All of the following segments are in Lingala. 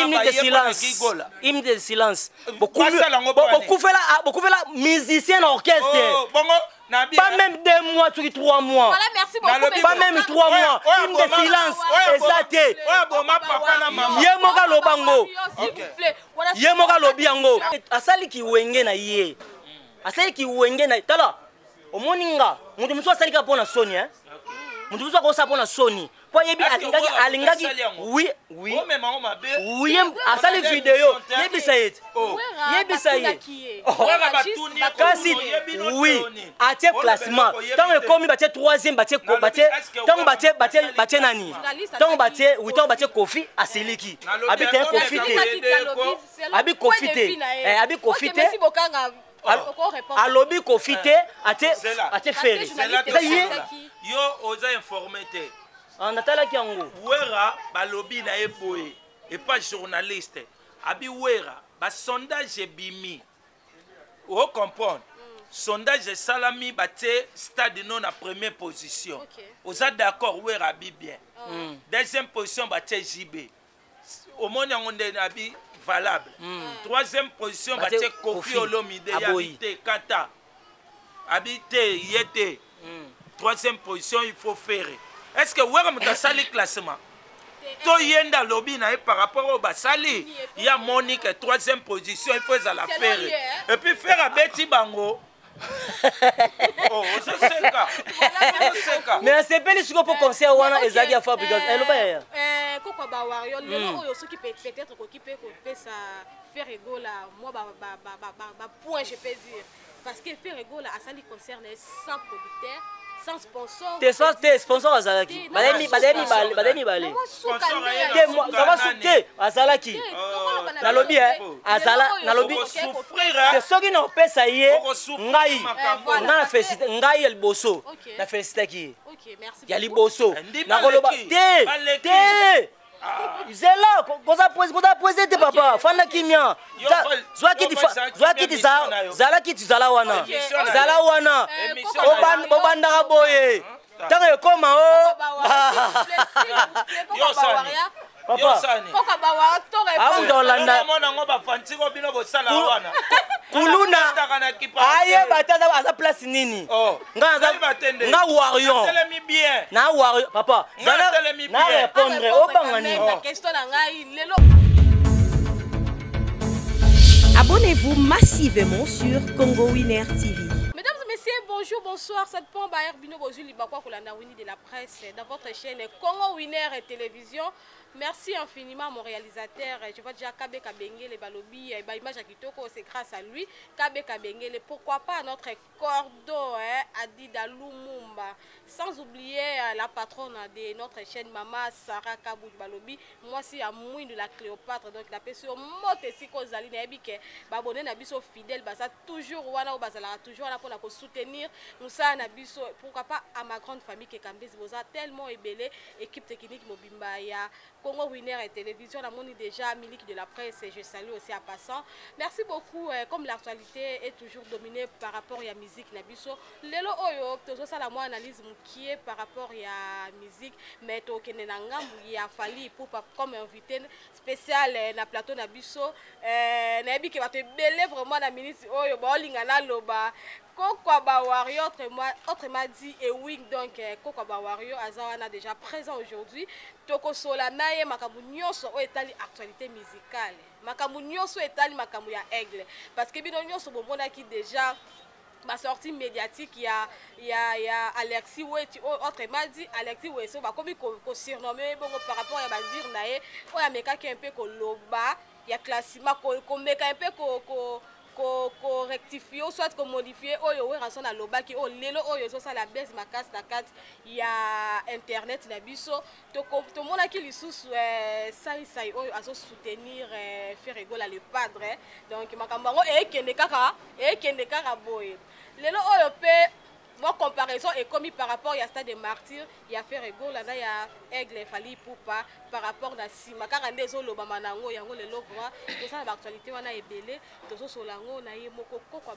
minute de silence. Une minute de silence. Beaucoup là musicien d'orchestre. Pas même 2 mois, 3 mois. Voilà, merci beaucoup. Pas même 3 mois. Une de silence. Exacté. Yemoka lobango. Yemoka lobiango. Asali ki wenge na ye. Asali ki wenge na tala. Omoninga. Mutu muso asali ka pona Sony hein. Mutu muso ko sa pona Sony. Po yebi alingaki oui. Oui, asali vidéo. Yebi sayet. Yebi sayet. Kasi oui, atie classement. Tant que comme batie 3e batie nani. Tant batie Kofi aseliki. Habite Kofi. Abi Kofi. Alobi Kofi atie Ferry. Yo oza informé te. En atala ki yango. Wera balobi na eboye et pas journaliste. Abi wera ba sondage bimi. O comprendre. Sondage salami baté stade non à première position. Oza d'accord wera bi bien. Deuxième position baté JB. Au monde on est abi valable. Troisième position baté Kofi Olomide Yabité Kata. Habité Yete. Troisième position il faut faire. Est-ce que vous avez sali classement? To yenda lobby na par rapport au basali. Il y a Monique 3e position, il faut la faire. Et puis faire à Betty Bango. Oh, je sais ça. Mais c'est pas les pour concert wana ezaki à fabrication. Elle ba. Pourquoi ba wario lelo oyo soki peut-être ko ki peut ça faire rigola moi ba point je peux dire parce que faire rigola à sali concerne sans producteur. Sans sponsor. T'es sponsor Azalaki. Bademi balé. Ça va soutenir Azalaki. Na lobby Azala na lobby. Que ceux qui n'ont pas ça y ngai. Na félicite ngai el bosso. Na félicite qui. OK, merci. Ya li bosso. Na koloba té. Zela koza poser te papa fanda kimia zwa kiti zala kiti zala wana obanda ka boye tanga ekoma o kuluna aye bataza aza place nini nga warion na warion papa na répondre obanga nini. Abonnez-vous massivement sur Congo Winner TV. Mesdames et messieurs, bonjour, bonsoir. Cette pompe à Herbino Bozuli Bakwa Kolanda Winnie de la presse dans votre chaîne Congo Winner et Télévision. Merci infiniment à mon réalisateur. Je vois déjà Kabe Kabengele Balobi, image à Kitoko, c'est grâce à lui. Kabe Kabengele, pourquoi pas à notre cordeau, Adida Lumumba. Sans oublier la patronne de notre chaîne, Mama Sarah Kabou Balobi. Moi, c'est à Mouine de la Cléopâtre. Donc, la personne Motesiko Zali Nebike, Babone Nabiso fidèle, Baza toujours Wana ou Bazala, toujours là pour la soutenir. Moussa Nabiso, pourquoi pas à ma grande famille qui est Kambis Boza, tellement ébélé, équipe technique Mobimbaya. Congo Winner et Télévision, la monnaie déjà, Milik de la presse, et je salue aussi à passant. Merci beaucoup, comme l'actualité est toujours dominée par rapport à la musique, Nabiso. Lelo Oyo, toujours ça la moi analyse qui est par rapport à la musique, mais au Kenenangam, il a fallu pour comme invité spécial na plateau Nabiso, Nabi qui va te belé vraiment la ministre Oyo, Bolingana Loba. Kokwa Bawario, autrement dit, et oui, donc Kokwa Bawario, Azawana déjà présent aujourd'hui. Toko Solanaye, Makamounioso, est actualité musicale. Makamounioso est Makamu ya Aigle. Parce que Binonioso, bon, qui déjà. Ma sortie médiatique, il y a Alexis Weti, autrement dit, Alexis Weti, comme il surnommé par rapport à dire nae, il y a meka qui un peu loba, il y a classement, qu'on meka un peu ko rectifier soit ko modifier oyo we rason na loba ki o lelo oyo so ça la baisse ma casse ta carte il y a internet na biso to mona ki lisusu sai oyo aso soutenir faire rigoler le padre donc makambango e kende kaka boy lelo oyo pe bon comparaison est commis par rapport à Stade des Martyrs, il y a fait rigolo là il y a Aigle Fali Poupa par rapport à Sima car ndezo lo bamanango yango le logwa tout ça l'actualité wana ebelé tozo solango na ye moko kokwa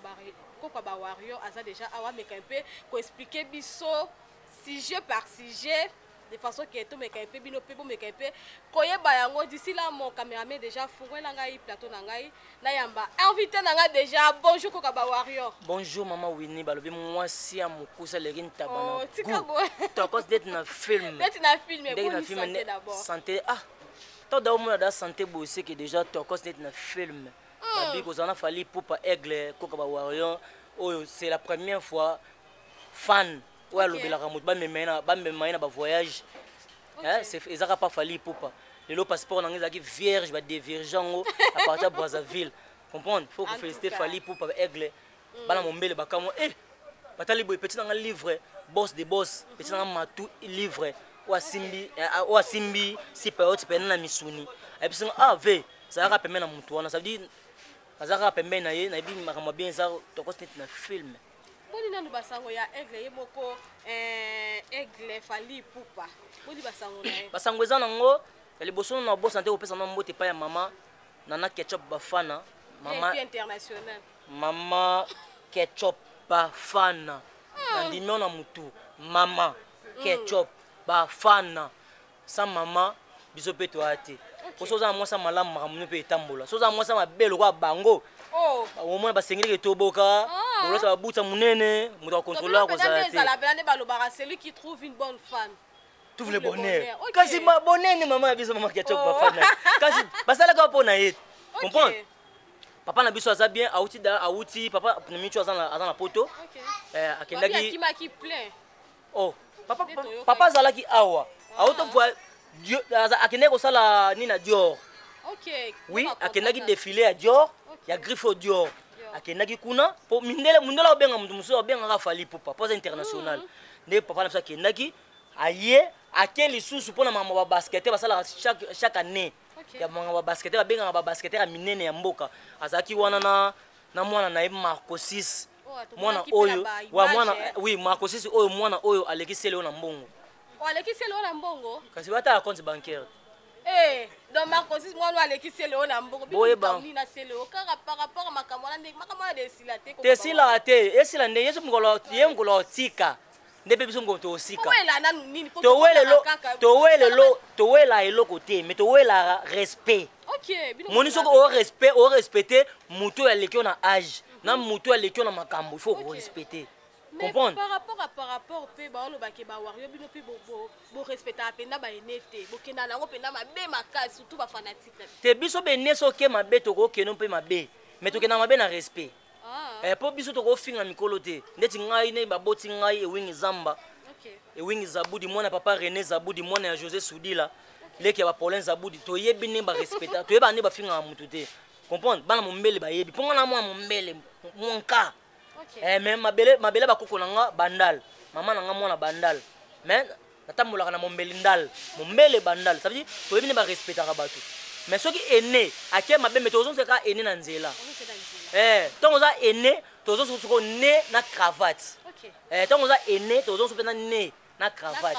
ba wario aza déjà awa meka un peu ko expliquer biso sujet par sujet de façon que tout me caipé bino pe bo me caipé koyeba yango d'ici là mon caméraman déjà fungwe na ngai plateau na ngai na yamba invité na ngai déjà bonjour koka ba warrior bonjour maman Winnie balobi mwasi ya mukusa lekin tabana oh tika bo tokos d'être na film d'être na film mais bonne santé d'abord santé ah toi d'abord da santé bo c'est que déjà tokos d'être na film babi ko zana fali poupa aigle koka ba warrior oh c'est la première fois fan ouais lobela ramut ba memena ba voyage hein c'est ezaka pas fali poupa le passeport nanga ezaki vierge ba dévirgeant à partir de Brazzaville comprendre faut que féliciter fali poupa aigle bana mombele bakamo batali boy petit nanga livre boss de boss petit nanga matu livre wa simbi si période pena na misuni et puis ah ve ça ra pemena mutu wana ça veut dire azaka pemena na ye na bi makama bien ça to ko na film boni nanu basango ya aigle yemoko aigle fali poupa boni basango na basango eza nango liboso na boss santé opesa na mbote pa ya mama nana ketchup bafana mama international mama ketchup bafana na ndimio na mutu mama ketchup bafana sa mama biso pe to ate koso za mwasa malamu makamunu pe etambola so za mwasa mabelo kwa bango oh omona basengeli ke toboka bolota babuta munene mutu a contrôleur ko za ate la belle balobara celui qui trouve une bonne femme trouve le bonheur kasi ma bonene mama biso mama ketchup bafana kasi basala ka pona yet comprendre papa na biso aza bien auti papa nimicho aza na poto akendaki qui plein oh papa zalaki awa auto voit Dieu akendaki kosala nina Dior OK oui akendaki défilé à Dior ya Griffo Dior akendaki kuna po mindela obenga mutu muso obenga ka fali poupa pose international nde papa na biso akendaki aye akeli susu pona mama ba basketeur basala chaque année ya mama ba basketeur benga ba basketeur ya minene ya mboka azaki wana na mwana na Marco 6 mwana oyo wa mwana oui Marco 6 oyo mwana oyo alekisele na mbongo alekisele na mbongo kasi bata ya compte bancaire donc Marco 6 mwana alekisele na mbongo bi na sele okara par rapport à makamwana de silate ko te esila nde yeso mngolo tika ndebe biso mngoto osika towela eloko te mais towela respect moni soko o respecter mutu ya lekio na âge na mutu ya lekio na makambo il faut ko respecter comprendre par rapport pe ba lo ba ke ba wario bino pe bo respecter apenda ba enete bo kenda nango penda mabe makasi surtout ba fanatique te biso be neso ke mabe to ko keno pe mabe mais to kena mabe na respect po biso to ko finga mikolo te ndeti ngai ne baboti ngai ewingi zamba ewingi zabudi mwana papa René zabudi mwana ya José Soudila leki ba Paulin zabudi to yebi ne ba respecter to yeba ne ba finga mutu te comprendre bana mombele ba yebi ponga na mwa mombele monka mais mabele ba koko nanga bandal mama nanga mwana bandal mais natambola na mombele ndal mombele bandal ça veut dire to yebi ne ba respecter ka batu mais soki ene ake mabe mais tozo se ka ene na nzela tongo za ene tozo so ne na cravate tongo za ene tozo so na ne na cravate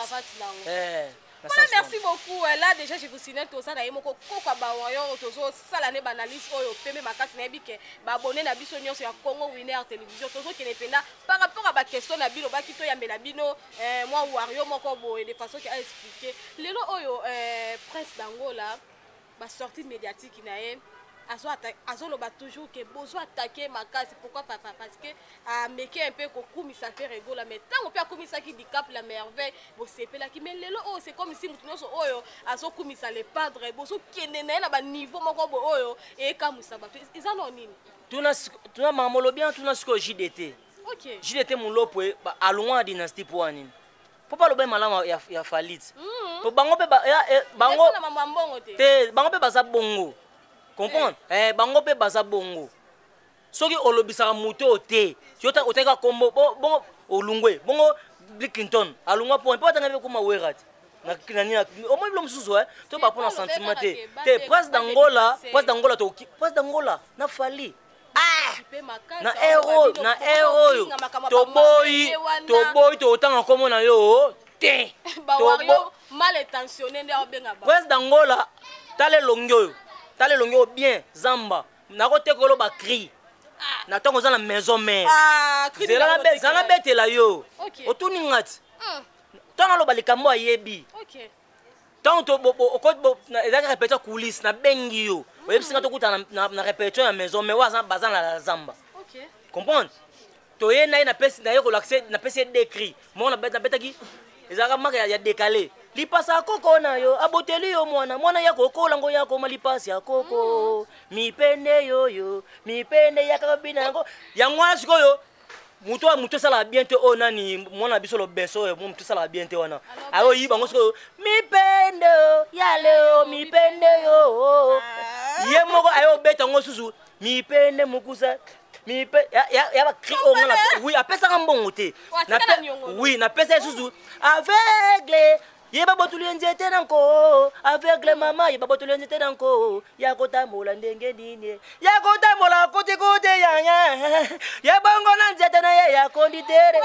voilà, merci beaucoup. Là déjà je vous signale tout ça na yemoko koka ba wayo tozo sala ne banaliste oyo pembe makasi na bike ba abonné na biso nyonso ya Congo Winner Télévision tozo kene penda par rapport à ba question na bino ba kito ya mbela bino moi wario moko boye de façon qui a expliqué lelo oyo presse d'Angola ba sortie médiatique na ye azoloba toujours que besoin attaquer makasi pourquoi papa parce que ameke un peu kokumisa faire rigola mais tant on peut akumisa qui dicap la merveille bo sepela ki mais lelo oh c'est comme si mutu nyonso oyo azokumisa le padre boso kende na ba niveau moko bo oyo e kamusa bato izano nini tuna mamolo bien tuna siko JDT OK JDT mulopo a loin dynastie pour anine faut pas le bien malama ya falit to bango pe bango na mama mbongo te bango pe baza bongo comprendre bango pe baza bongo soki olobisaka muto te yota oteka kombo bongo olungwe bongo Bill Clinton alungwa po pe otanga be kuma werati na kinani o mo bilo msusu to ba pona sentiment te prince d'Angola to prince d'Angola na fali na héros to otanga komo na yo te ba wario mal intentionné nde obenga ba prince d'Angola tale longyo bien zamba na ko tekolo ba cri na tongo za na maison mère zela betela yo otuni ngati Tant que likambo ayebi. OK. Tant que ezaka répétition coulisse na bengi yo. Oyebi singa tokuta na répétition ya maison mais waza bazan la zamba. OK. Comprendre? Toye na na pesi na yo ko l'accès na pesi d'écrit. Moi na beta ki ezaka maka ya décalé. Lipasa koko na yo aboteli yo mwana ya koko lango ya ko malipasi ya koko. Mipende yo mipende ya kabina ngo. Ya mwana sikoyo muto sala bien te o nani mwana biso lo beso e muto sala bien te wana ayo yiba ngosko mi pende ya leo mi pende yo ye moko ayo beta ngosusu mi pende mukusa mi pe ya ba cri o ngala oui apesa ngambongo te na oui na pesa susu aveugle ye ba botuli nzete nanko aveugle mama ye ba botuli nzete nanko ya kota mola ndenge nini ya kota mola kote kote ya bango na nzete na ye ya konditere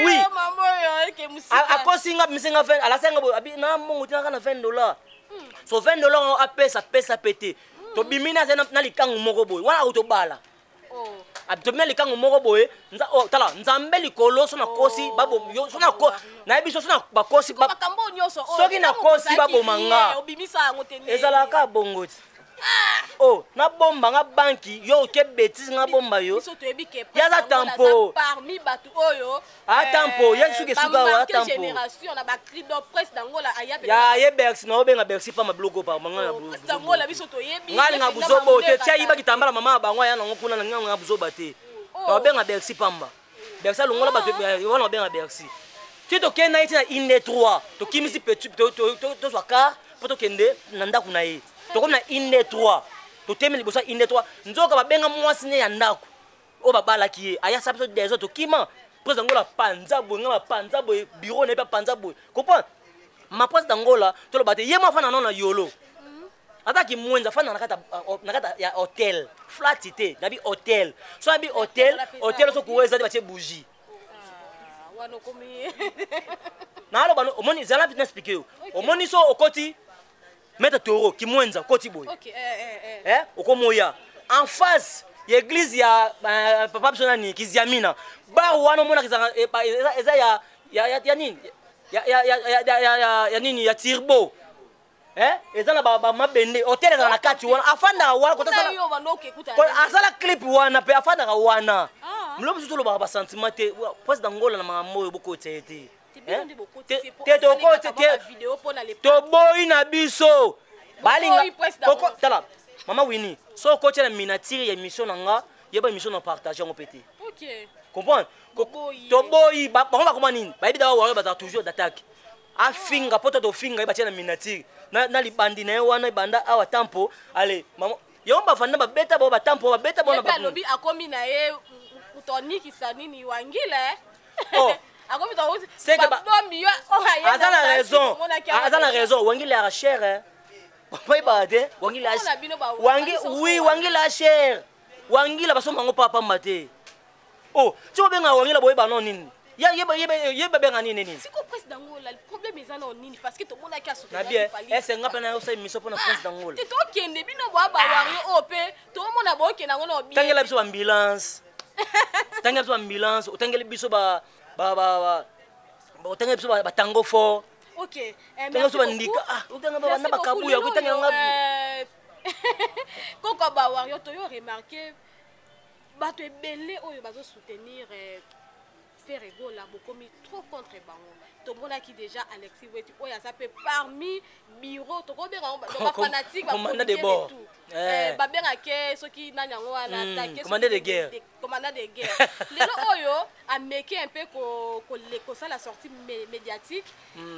oui maman yo ke musika akosinga misinga fen ala senga abi na mongo tina kana $20 so $20 apesa pété to bimina zena na likangu moko boy wana utobala abdomina likangu moko boy nza tala nzambe likolo so na kosi babo yo so na ko na biso so na bakosi ba makambo nyoso soki na kosi babo manga obimisa ngoteni ezalaka bongoti na bomba nga banki yo ke bêtise nga bomba yo yaza tampo parmi batu oyo tampo ya suki suka tampo génération na ba cri de presse dangola ayabe ya ye berksi na obenga berksi pa mabloko pa manga na bloko dangola biso to yebi ngali nga buzobo te tia yiba kitambala mama bango ya nango kuna nga buzoba te to obenga berksi pamba berksi longola batu wana obenga berksi ti to kena iti na ine 3 to kimisi petit to swa car poto kende na ndaku na ye to comme na ine 3 to temi libosa ine 3 nzoka babenga mwasi ne ya ndako o babalaki ye aya sabiso des autres kima pose ngola panza boy ngala panza boy bureau ne pa panza boy comprendre ma pose dangola to lo bate ye mo fana na yolo ataki mwenza fana nakata ya hotel flat ite nabi hotel so nabi hotel so kuweza de bache bougie wano komi na alo bano omoni zala pitna expliquer yo omoni so okoti meta toro ki mwenza koti boy OK okomoya en face l'église ya papa bisona ni kiziamina bar wana mona kizanga eza ya nini ya nini ya tirbo eza na ba mabende hotel za na kati wana afanda wana kota sala yo banoke kuta asala clip wana pe afanda wana mlobo suto lo ba sentiment te pose dangola na mamoyo boko tete to boy na biso balinga tala mama Winnie so ko tela minatire ya mission nanga yeba mission na partager ngo pété OK comprendre to boy ba ba nini ba bida wa ba toujours d'attaque afinga poto to finga ba tela minatire na libandi na wana banda awa tampo ale mama yomba fanda ba beta ba tampo ba beta bona ba lobi akomi na ye utoniki sanini wangile c'est que azana raison wangi la cher pas bade wangi la wangi oui wangi la cher wangi la baso mango papa mate tu benga wangi la boy ba non nini yeba benga nini siko président ngola le problème est en nini parce que tout le monde a cassé na bien est-ce ngapa na yo mission pour na président ngola to kende bino ba wario ope tout le monde a boke na ngona bien tangela biso ambulance tangela biso ba otanga biso batango fort OK tanga biso bandika otanga ba na bakabuya kutanga ngabu koko ba wario to yo remarquer bato ebele oyo bazo soutenir faire égola bokomi trop contre bango to mona ki déjà Alexis Wetu oya ça peut parmi bureau to ko benga ba fanatique ba commandant de bord ba benga ke soki nanya ngo wana attaquer commandant de guerre lelo oyo a meke un peu ko ça la sortie médiatique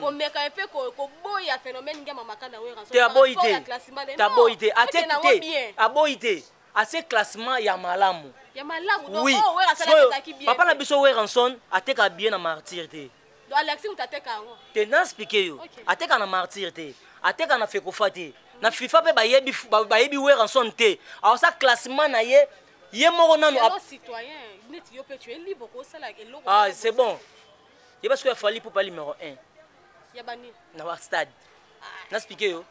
ko meka un peu ko boya phénomène ngama makana wera so ta boyité aboyité assez classement ya malamu oui papa na biso Weranson ateka bien na martyr te do Alexis utateka ngo te na expliquer yo ateka na martyr te ateka na fekofa te na FIFA pe bayebi Weranson te alors ça classement na ye moko nanu citoyen net yo pe tu es libre ko sala eloko c'est bon ye parce que il fallait pour pas numéro 1 ya bani na wa stade na expliquer yo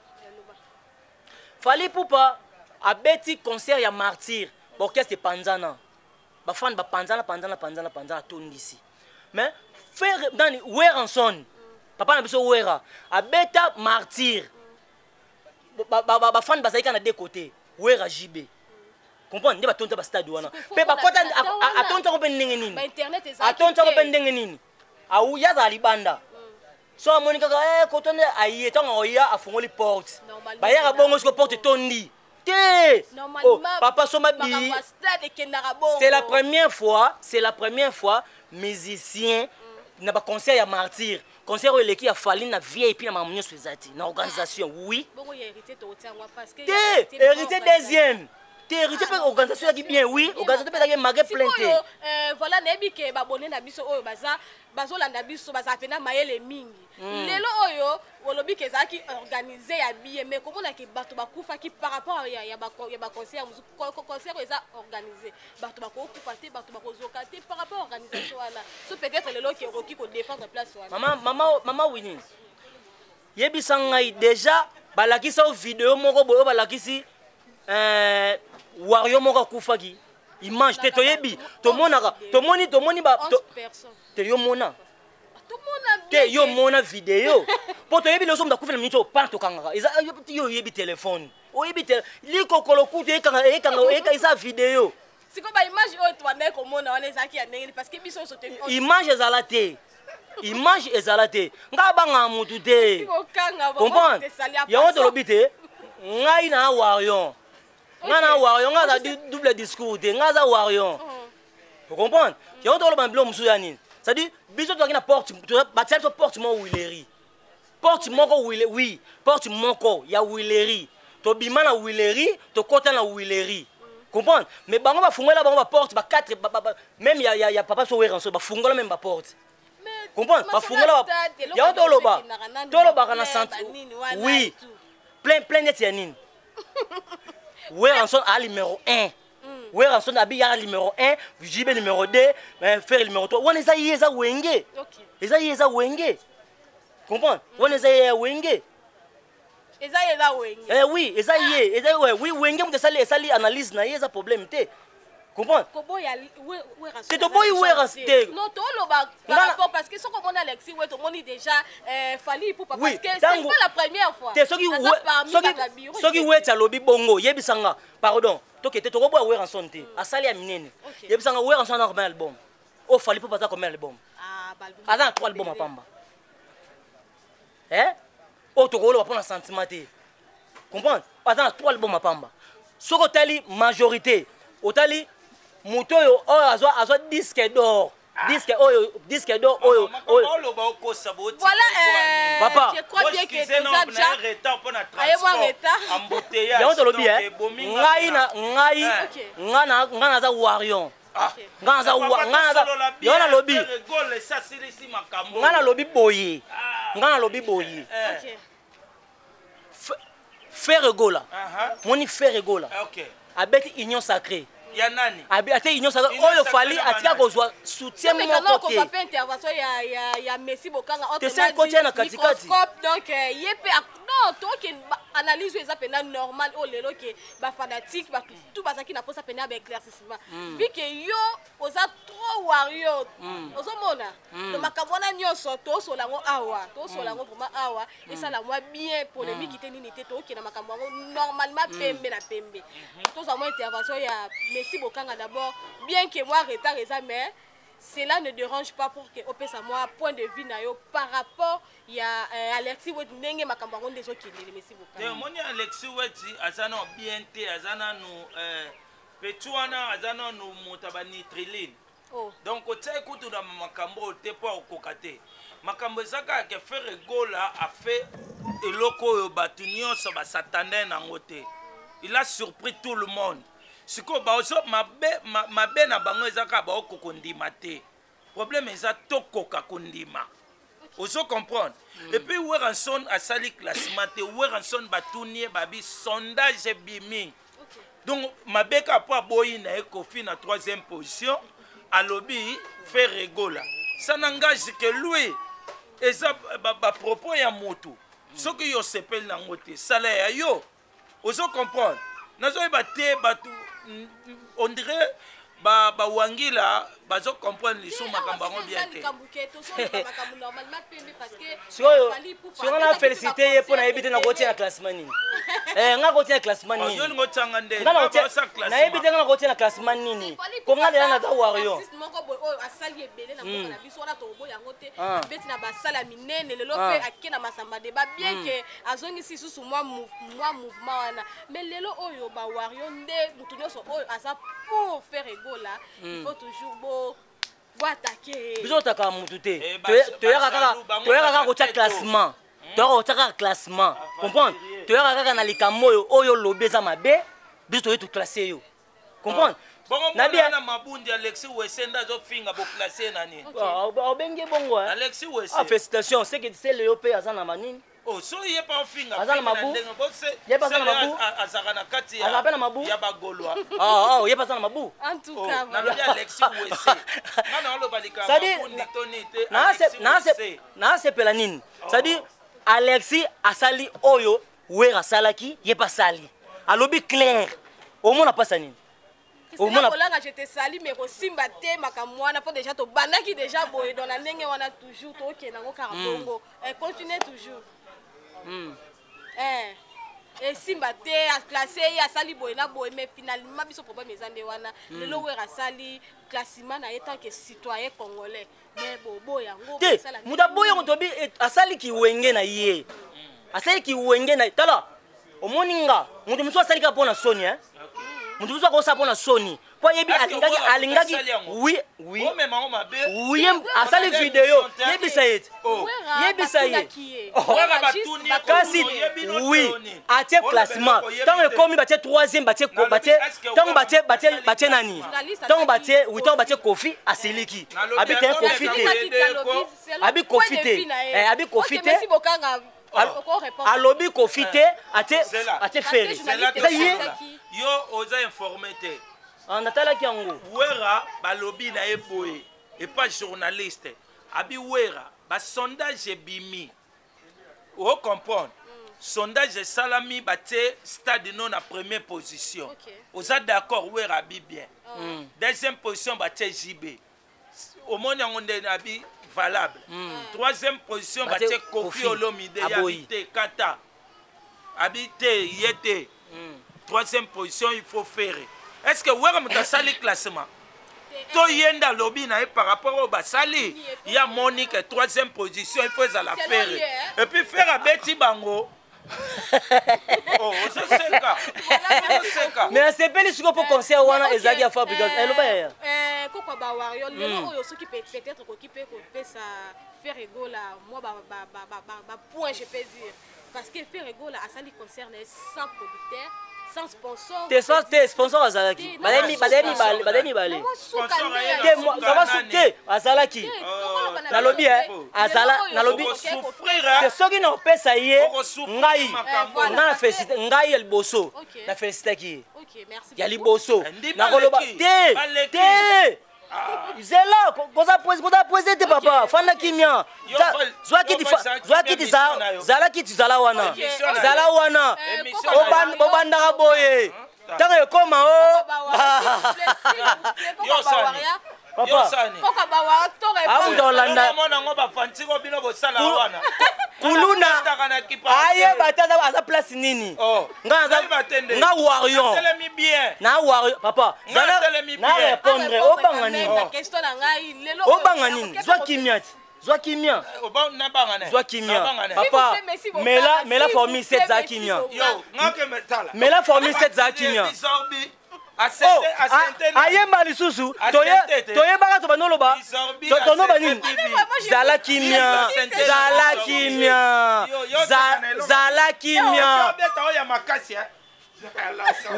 fallait pour pas abeti concert ya martyr orchestre panzana ba fan ba panzana tondisi mais faire dans Weranson papa na biso wera abeta martyr bafani bazalika na deux côtés wera JB comprendre nde batonta ba stade wana pe bakota atonta ko pe ndenge nini atonta ko pe ndenge nini au yaza libanda so amoni kaka kotonde aye tanga oya afungoli porte bayaka bongo siko porte tondi te papa soma bi c'est la première fois musicien na ba concert ya martyr concert eleki ya fali na VIP na mamunyo sezati na organisation oui bongo ya hérité to tiangwa parce que hérité deuxième hérité pe organisation qui bien oui organisation pe magé plainte voilà nebi ke babone na biso oyo bazolanda biso bazapena mayele mingi lelo oyo wolobi ke zaki organiser ya bien mais komona ke bato bakufa ki par rapport ya ba concert concert eza organisé bato bakokufa te bato bakozoka te par rapport organisation wana so peut-être lelo ke roki ko défendre place wana mama Winnie yebisa ngai déjà balakisa vidéo moko boyo balakisi wario moko kufaki image te toyebi tomoni ba te yo mona te yo mona vidéo po toyebi leso mda kufela mincho panto kanga eza yo yebi téléphone oyebi liko kolokutu ekanga eza vidéo siko ba image oyo twana ko mona wana ezaki ya ndenge parce que biso so te image ezala te nga banga mutu te comprendre yango tolobi te ngai na wario ngana wario ngaza double discours te ngaza wario vous comprenez yango toloba bilo musu ya nini c'est-à-dire biso toki na porte batia porte mo wileri porte moko oui porte moko ya wileri to bima na wileri to kota na wileri comprendre mais bango ba fungola bango ba porte ba quatre même ya papa so weranso ba fungola même ba porte comprendre ba fungola yango toloba kana centre oui plein net ya nini weranso a numéro 1 weranso abi ya numéro 1 JB numéro 2 faire numéro 3 on eza wenge eza wenge comprendre on eza wenge oui oui wenge mu sali analyse na eza problème te comprendre c'est to boy weranso te non to lo ba rapport parce que ce qu'on a Alexis ouais to moni déjà fali pour parce que c'est pas la première fois te soki weta lobi bongo yebisanga pardon tokete to boy weranso te asali ya minene yebisanga weranso na combien album o fali pour pas combien album azana 3 albums apamba o to ko lo pa na sentiment te comprendre azana 3 albums apamba soko tali majorité otali moto yo azwa disque d'or voilà papa je crois bien que déjà ngai naza warion ngana lobi boye faire gola moni faire gola abeti union sacrée ya nani ate union sacrée oyo fali atika kozwa soutien moko ko fa intervention ya Messi Bokanga te c'est côté na katikati donc yepe non to ke analyse eza pena normal o lelo ke ba fanatique ba tout bazaki na posa pena ba éclaircissement bike yo oza trop wario ozomona no makabona nyoso to solango awa vraiment awa et ça la moi bien polémique te nini te to ke na makambo normalement pembe na pembe to za mo intervention ya Messi Bokanga d'abord bien que moi retard mais cela ne dérange pas pour que opesa moi point de vue na yo par rapport ya Alexis Wet ndenge makambo ngo ndezo kindele Messi Bokanga te moni Alexis Wet azana bien te azana no petuana azana no motabani triline donc otsai kutu na makambo te po okokate makambo ezaka ke faire gola a fait eloko yo batunyo so ba satane na ngote il a surpris tout le monde siko ba oso mabe na bango ezaka ba okokondima te problème eza tokoka kondima oso comprendre et puis Weranson a sali classement te Weranson batunie babi sondage bimi donc mabeka po boyi na ekofi na 3e position à lobby fait rigola ça n'engage que lui et ça ba propos ya moto ce que yo sepel na ngote salaire yo oso comprendre nazo ba te batu on dirait bawangila bazo comprendre lisu makambo yango bien te sikoyo na félicité ye mpo nayebi te nakotia na classement nini nga kotia na classement nini olingo tanga nde nayebi te nga nakotia na classement nini ko nga deja naza wario asali ebele na mboka na biso wana toboya yango te beti na basala minene lelo mpe ake na masamba deba bien ke azongisi susu mwa mouvement wana mais lelo oyo bawario nde mutu nyonso oyo aza pour faire ego là il faut toujours bo attaquer biso otaka mutu te toyaka kaka kotia classement toyaka kotia kaka classement comprendre toyaka kaka na likambo oyo lobi eza mabe biso toye toclasse yo comprendre na mabundi Alexis Wessenda azofinga boplace nani obenge bongo Alexis Wesse félicitations c'est que c'est le pe aza na manini so ye pa ofinga aza na mabu ye pa aza na mabu azaka na kati ya mabu ya bagolwa ye pa aza na mabu en tout cas nalobi Alexis Wesse ngana oloba likambo mabundi toni te na sepela nini c'est-à-dire Alexis asali oyo wera salaki ye pa sali alobi clair au moins na pasa nini kolanga je te sali mais kosimba te makambo wana po déjà tobandaki déjà boye dans la ndenge wana toujours tokende yango kaka bongo continue toujours esimba te aclasse ye asali boye na boye mais finalement biso problème eza nde wana lelo wera asali classement na ye tant que citoyen congolais mais bobo yango te muta boye ngo tobi asali kiwenge na ye asali kiwenge na tala omoni nga mutu muso asali ka pona soni mutu muso akosa pona soni po yebi alingaki oui asali video yebisa ye kasi oui atie classement tant ekomi batie 3e batie nani tant batie Kofi asiliki abi te Kofi te alobi Kofi te atie feri yo oza informé te natalaki yango wera balobi na ye boye et pas journaliste abi wera basondage ebimi o comprendre sondage esalami batie stade non na première position oza d'accord wera abi bien deuxième position batie JB omoni yango nde abi valable troisième position batie Kofi Olomide habité kata habité yete troisième position il faut faire. Est-ce que wera muta sali classement to yenda lobby na par rapport au basali il y a Monique troisième position il faut la faire et puis faire à Betty Bango c'est ça mais c'est pas le pour concert wana ezaki à fabrication eloba ya kokwa ba wario lelo oyo soki peut-être ko kipe ko pesa faire ego là moi ba point je peux dire parce que faire ego là asali concerne sans producteur sans sponsor te sponsor azalaki bademi bale ça va souter azalaki nalobi nalobi te soki na opesa ye ngai na félicité ngai elboso na félicitaki ya liboso nakoloba te zela koza poser te papa fanda kimia zala kiti zala wana obandaka boye tanga ekoma o kuluna aye bataza aza place nini nga warion na warion papa na répondre obanga nini zwa kimia zwa kimia papa mela formule 7 za kimia mela formule 7 za kimia ayemba lisusu toyebaka to banoloba tonoba nini zala kimia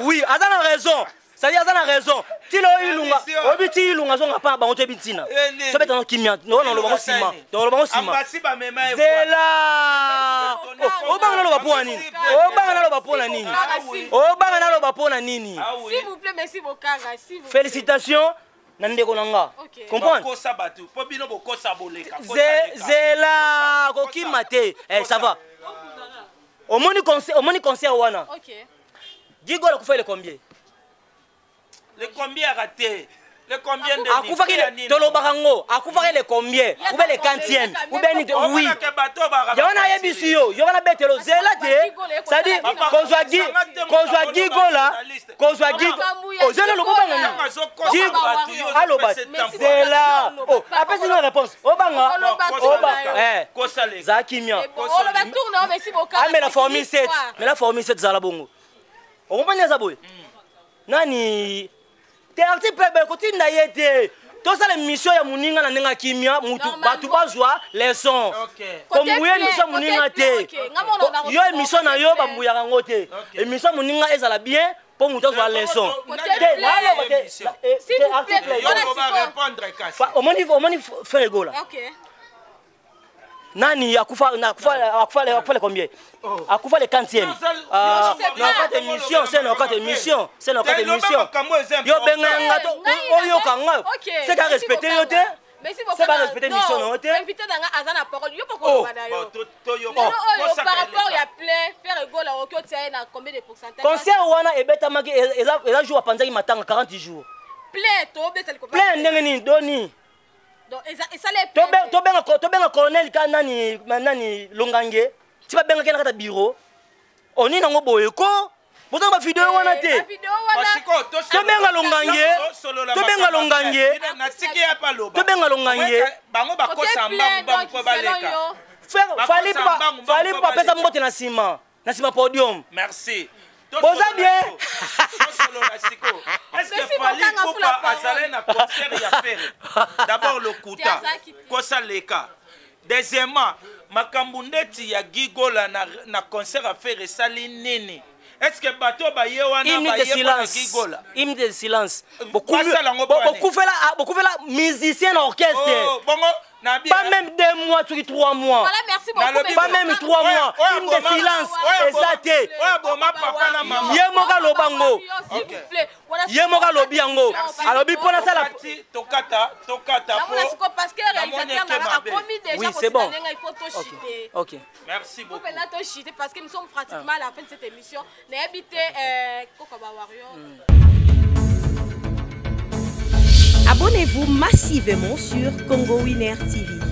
oui aza na raison c'est-à-dire aza na raison tilo ilunga obi ti ilunga zonga pa bango to bitina to beta no kimia no loba ngo sima zela obanga na loba pona nini s'il vous plaît merci bokanga s'il vous félicitations na ndeko nanga comprendre zela kokima te ça va omoni concert wana Gigo la kufa le combien a raté Le combien de akufaki tolobakango akufaki le combien ou bien le quantième ou bien oui yona yebisi yo yona betelo zela te ça dit konzwa gigola ozela lobanga aloba zela oh apesi une réponse obanga za kimia mais la formule 7 mais la formule 7 zala bongo on comprend ça boy nani te article be kotinda yete to ça les missions ya muninga na nenga kimia mutu batu bazwa leçon comme muye mission muninga te yo mission na yo bambuya kango te émission muninga ezala bien pour mutu azwa leçon te nalo bote te article yo va répondre kasi omoni faire go là nani akufa le combien akufa le quantième notre émission c'est notre émission c'est notre émission yo benga to oyo kanga c'est qu'à respecter yo te c'est pas respecter mission non te invité danga azana parole yo poko bana yo par rapport ya plein faire go la okyo tia na combien de pourcentage concert wana ebeta maki eza jour panzaki matanga 40 jours plein to beta le plein ndenge ni doni tobenga colonel ka nani longange ti babenga kena kata bureau oni nango boye ko boza ba video wana te tobenga longange bango bakosa mbangu bango po baleka fali pa pesa mbote na sima podium merci boza bien est-ce que fali poupa azale na concert ya faire d'abord le kuta kosa leka deuxièmement makambo ndeti ya gigola na concert à faire esali nini est-ce que bato ba ye wana ba ye na gigola hymne de silence beaucoup fela musicien orchestre bongo pas même 2 mois, 3 mois. Voilà, merci beaucoup. Pas même 3 mois. Hymne de silence. Exacté. Yemoka lobango. Yemoka lobiango. Alors bi pona ça la tokata parce que réalisateur a commis déjà. Oui, c'est bon. Il faut tout chiter. OK. Merci beaucoup. Parce que nous sommes pratiquement à la fin de cette émission. N'habitez Kokoba Warrior. Abonnez-vous massivement sur Congo Winner TV.